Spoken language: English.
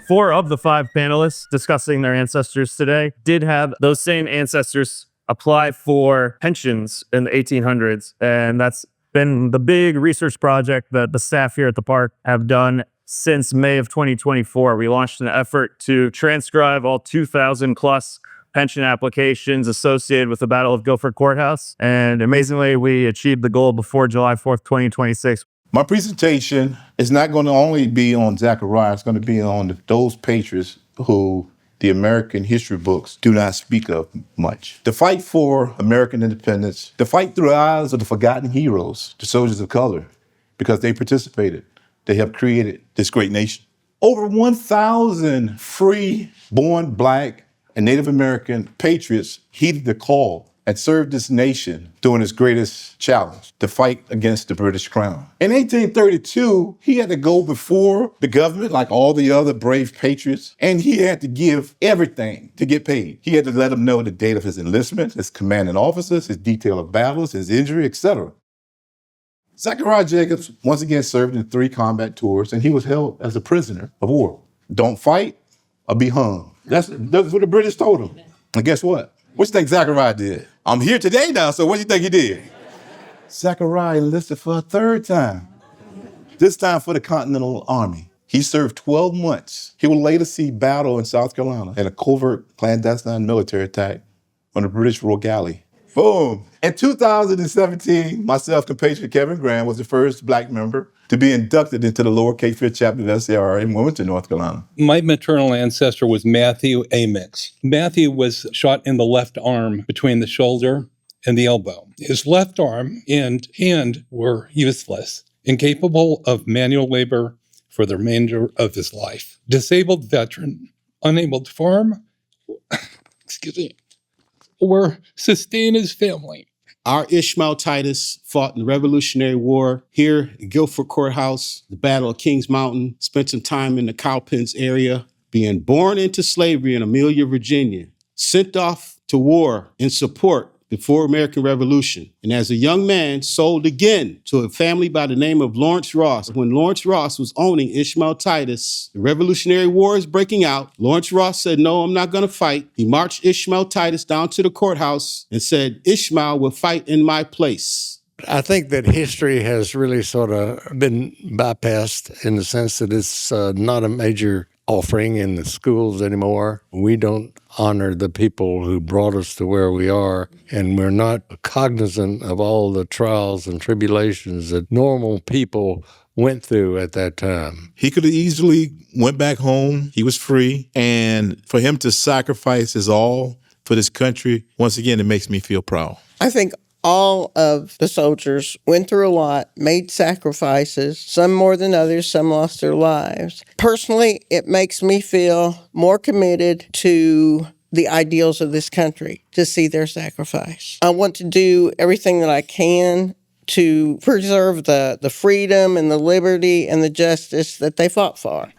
4 of the 5 panelists discussing their ancestors today did have those same ancestors apply for pensions in the 1800s. And that's been the big research project that the staff here at the park have done since May of 2024. We launched an effort to transcribe all 2,000 plus pension applications associated with the Battle of Guilford Courthouse. And amazingly, we achieved the goal before July 4th, 2026. My presentation is not going to only be on Zachariah, it's going to be on those patriots who the American history books do not speak of much. The fight for American independence, the fight through the eyes of the forgotten heroes, the soldiers of color, because they participated. They have created this great nation. Over 1,000 free, born Black and Native American patriots heeded the call and served this nation during its greatest challenge, the fight against the British Crown. In 1832, he had to go before the government like all the other brave patriots, and he had to give everything to get paid. He had to let them know the date of his enlistment, his commanding officers, his detail of battles, his injury, etc. Zachariah Jacobs once again served in 3 combat tours, and he was held as a prisoner of war. Don't fight or be hung. That's what the British told him. And guess what? What you think Zachariah did? I'm here today now, so what do you think he did? Zachariah enlisted for a 3rd time, this time for the Continental Army. He served 12 months. He would later see battle in South Carolina in a covert clandestine military attack on the British Royal Galley. Boom. In 2017, myself, compatriot Kevin Graham, was the first Black member to be inducted into the Lower Cape Fear chapter of SCR in Wilmington, North Carolina. My maternal ancestor was Matthew Amix. Matthew was shot in the left arm between the shoulder and the elbow. His left arm and hand were useless, incapable of manual labor for the remainder of his life. Disabled veteran, unable to farm, or sustain his family. Our Ishmael Titus fought in the Revolutionary War here at Guilford Courthouse, the Battle of Kings Mountain, spent some time in the Cowpens area, being born into slavery in Amelia, Virginia, sent off to war in support before American Revolution. And as a young man, sold again to a family by the name of Lawrence Ross. When Lawrence Ross was owning Ishmael Titus, the Revolutionary War is breaking out. Lawrence Ross said, no, I'm not going to fight. He marched Ishmael Titus down to the courthouse and said, Ishmael will fight in my place. I think that history has really sort of been bypassed in the sense that it's not a major offering in the schools anymore. We don't honor the people who brought us to where we are, and we're not cognizant of all the trials and tribulations that normal people went through at that time. He could have easily went back home. He was free. And for him to sacrifice his all for this country, once again, it makes me feel proud. I think all of the soldiers went through a lot, made sacrifices, some more than others, some lost their lives. Personally, it makes me feel more committed to the ideals of this country to see their sacrifice. I want to do everything that I can to preserve the freedom and the liberty and the justice that they fought for.